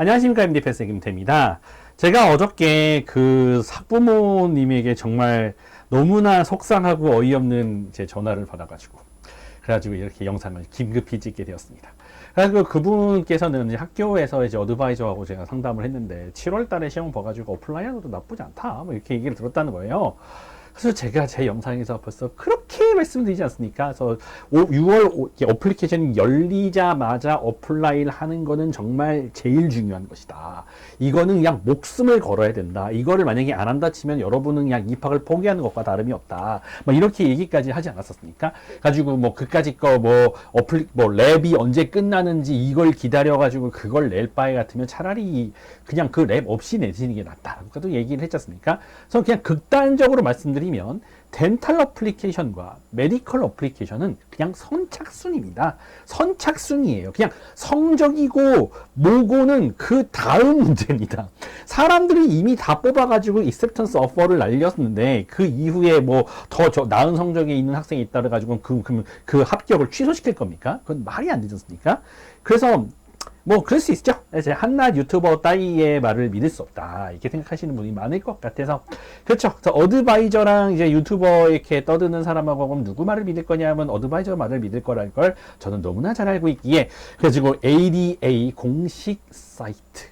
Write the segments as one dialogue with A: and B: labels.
A: 안녕하십니까. MD 패스 김태입니다. 제가 어저께 그 학부모님에게 정말 너무나 속상하고 어이없는 제 전화를 받아가지고 그래가지고 이렇게 영상을 긴급히 찍게 되었습니다. 그래서 그분께서는 이제 학교에서 이제 어드바이저하고 제가 상담을 했는데 7월 달에 시험 봐가지고 어플라이어도 나쁘지 않다. 뭐 이렇게 얘기를 들었다는 거예요. 그래서 제가 제 영상에서 벌써 그렇게 말씀드리지 않습니까? 그래서 6월 어플리케이션이 열리자마자 어플라이를 하는 거는 정말 제일 중요한 것이다. 이거는 그냥 목숨을 걸어야 된다. 이거를 만약에 안 한다 치면 여러분은 그냥 입학을 포기하는 것과 다름이 없다. 막 이렇게 얘기까지 하지 않았었습니까? 가지고 뭐 그까짓 거 뭐 랩이 언제 끝나는지 이걸 기다려가지고 그걸 낼 바에 같으면 차라리 그냥 그 랩 없이 내시는 게 낫다. 그것도 얘기를 했지 않습니까? 그래서 그냥 극단적으로 말씀드리면 덴탈 어플리케이션과 메디컬 어플리케이션은 그냥 선착순입니다. 선착순이에요. 그냥 성적이고 뭐고는 그 다음 문제입니다. 사람들이 이미 다 뽑아가지고 acceptance offer를 날렸는데 그 이후에 뭐 더 나은 성적이 있는 학생이 있다 그래가지고 그 합격을 취소시킬 겁니까? 그건 말이 안 되지 않습니까? 그래서 뭐 그럴 수 있죠. 이제 한낱 유튜버 따위의 말을 믿을 수 없다 이렇게 생각하시는 분이 많을 것 같아서 그렇죠. 그래서 어드바이저랑 이제 유튜버 이렇게 떠드는 사람하고 그럼 누구 말을 믿을 거냐면 어드바이저 말을 믿을 거라는 걸 저는 너무나 잘 알고 있기에 그래가지고 ADA 공식 사이트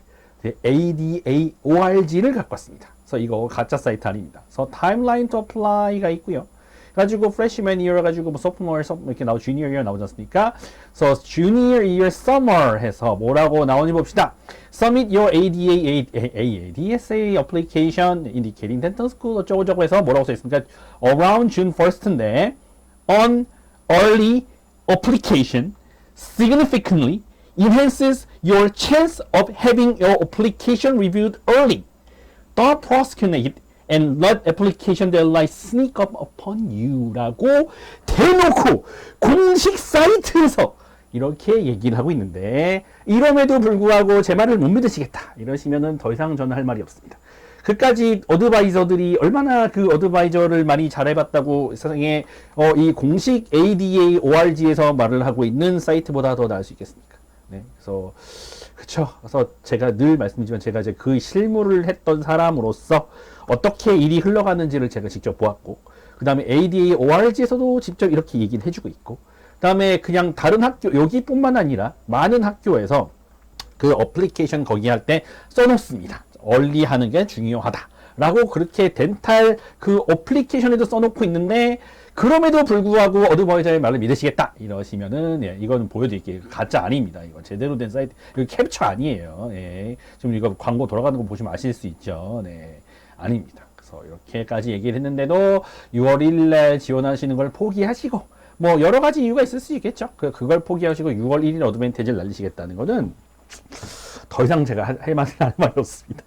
A: ADA ORG를 갖고 왔습니다. 그래서 이거 가짜 사이트 아닙니다. 그래서 타임라인 투 어플라이가 있고요. 가지고 freshman year 가지고 뭐 sophomore 이렇게 나오고 junior year 나오지 않습니까? 그래서 junior year summer 해서 뭐라고 나오는지 봅시다. Submit your ADSA application indicating dental school 어쩌고저쩌고 해서 뭐라고 써 있습니까? Around June 1st인데 on early application significantly enhances your chance of having your application reviewed early. Don't procrastinate and let application deadline sneak up upon you 라고 대놓고 공식 사이트에서 이렇게 얘기를 하고 있는데 이럼에도 불구하고 제 말을 못 믿으시겠다 이러시면은 더 이상 저는 할 말이 없습니다. 그까지 어드바이저들이 얼마나 그 어드바이저를 많이 잘해봤다고 세상에 이 공식 ADA ORG에서 말을 하고 있는 사이트보다 더 나을 수 있겠습니까? 네, 그래서 그렇죠. 그래서 제가 늘 말씀드리지만 제가 이제 그 실무를 했던 사람으로서 어떻게 일이 흘러가는지를 제가 직접 보았고, 그 다음에 ADA ORG에서도 직접 이렇게 얘기를 해주고 있고, 그 다음에 그냥 다른 학교 여기뿐만 아니라 많은 학교에서 그 어플리케이션 거기 할 때 써놓습니다. 얼리하는 게 중요하다라고 그렇게 덴탈 그 어플리케이션에도 써놓고 있는데. 그럼에도 불구하고 어드바이저의 말을 믿으시겠다 이러시면은 예, 이건 보여드릴게요. 가짜 아닙니다. 이거 제대로 된 사이트 이거 캡처 아니에요. 예, 지금 이거 광고 돌아가는 거 보시면 아실 수 있죠. 네, 아닙니다. 그래서 이렇게까지 얘기를 했는데도 6월 1일에 지원하시는 걸 포기하시고 뭐 여러 가지 이유가 있을 수 있겠죠. 그걸 포기하시고 6월 1일 어드밴티지를 날리시겠다는 거는 더 이상 제가 할 말이 없습니다.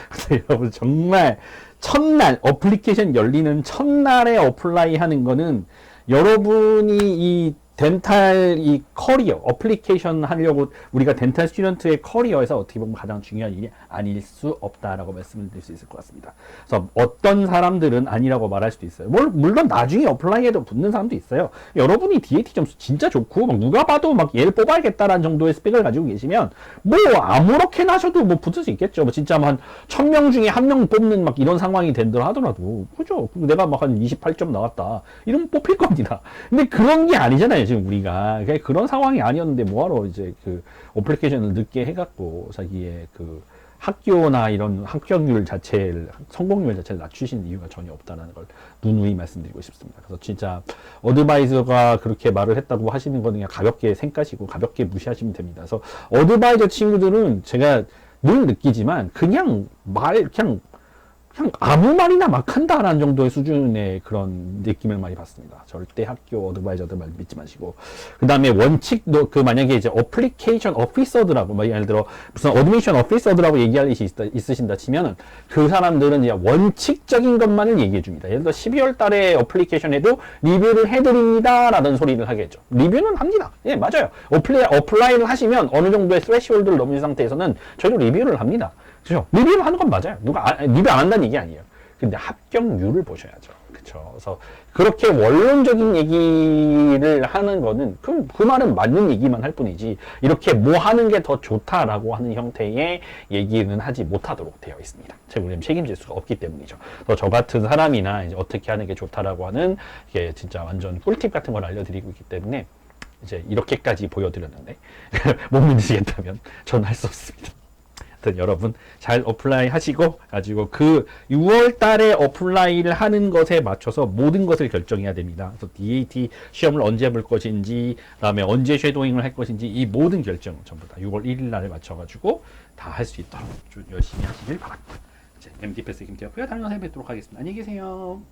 A: 그래서 여러분 정말 첫날 어플리케이션 열리는 첫날에 어플라이 하는 거는 여러분이 이 덴탈 이 커리어 어플리케이션 하려고 우리가 덴탈 스튜던트의 커리어에서 어떻게 보면 가장 중요한 일이 아닐 수 없다라고 말씀을 드릴 수 있을 것 같습니다. 그래서 어떤 사람들은 아니라고 말할 수도 있어요. 물론 나중에 어플라이에도 붙는 사람도 있어요. 여러분이 DAT 점수 진짜 좋고 막 누가 봐도 막 얘를 뽑아야겠다라는 정도의 스펙을 가지고 계시면 뭐 아무렇게나 하셔도 뭐 붙을 수 있겠죠. 뭐 진짜 한 1000명 중에 1명 뽑는 막 이런 상황이 된다 하더라도 그죠? 내가 막 한 28점 나왔다 이러면 뽑힐 겁니다. 근데 그런 게 아니잖아요. 지금 우리가 그런 상황이 아니었는데 뭐하러 이제 그 어플리케이션을 늦게 해갖고 자기의 그 학교나 이런 합격률 자체를 성공률 자체를 낮추시는 이유가 전혀 없다는 걸 누누이 말씀드리고 싶습니다. 그래서 진짜 어드바이저가 그렇게 말을 했다고 하시는 거는 그냥 가볍게 생각하시고 가볍게 무시하시면 됩니다. 그래서 어드바이저 친구들은 제가 늘 느끼지만 그냥 아무 말이나 막 한다라는 정도의 수준의 그런 느낌을 많이 받습니다. 절대 학교 어드바이저들 말 믿지 마시고. 그 다음에 원칙도, 만약에 이제 어플리케이션 오피서드라고, 뭐 예를 들어 무슨 어드미션 오피서드라고 얘기할 일이 있으신다 치면은 그 사람들은 이제 원칙적인 것만을 얘기해 줍니다. 예를 들어 12월 달에 어플리케이션에도 리뷰를 해드립니다. 라는 소리를 하겠죠. 리뷰는 합니다. 예, 맞아요. 어플라이를 하시면 어느 정도의 스레시홀드를 넘은 상태에서는 저희도 리뷰를 합니다. 그죠? 리뷰를 하는 건 맞아요. 누가 리뷰 안 한다는 얘기 아니에요. 근데 합격률을 보셔야죠. 그죠?
B: 그렇죠. 그래서 그렇게 원론적인 얘기를 하는 거는 그 말은 맞는 얘기만 할 뿐이지 이렇게 뭐 하는 게 더 좋다라고 하는 형태의 얘기는 하지 못하도록 되어 있습니다. 우리는 책임질 수가 없기 때문이죠. 그래서 저 같은 사람이나 이제 어떻게 하는 게 좋다라고 하는 이게 진짜 완전 꿀팁 같은 걸 알려드리고 있기 때문에 이제 이렇게까지 보여드렸는데 못 믿으시겠다면 저는 할 수 없습니다. 여러분 잘 어플라이 하시고 가지고 그 6월 달에 어플라이를 하는 것에 맞춰서 모든 것을 결정해야 됩니다. 그래서 DAT 시험을 언제 볼 것인지, 그다음에 언제 쉐도잉을 할 것인지 이 모든 결정 전부 다 6월 1일 날에 맞춰 가지고 다 할 수 있도록 좀 열심히 하시길 바랍니다. MD 패스 김태엽고요. 다음 영상에 뵙도록 하겠습니다. 안녕히 계세요.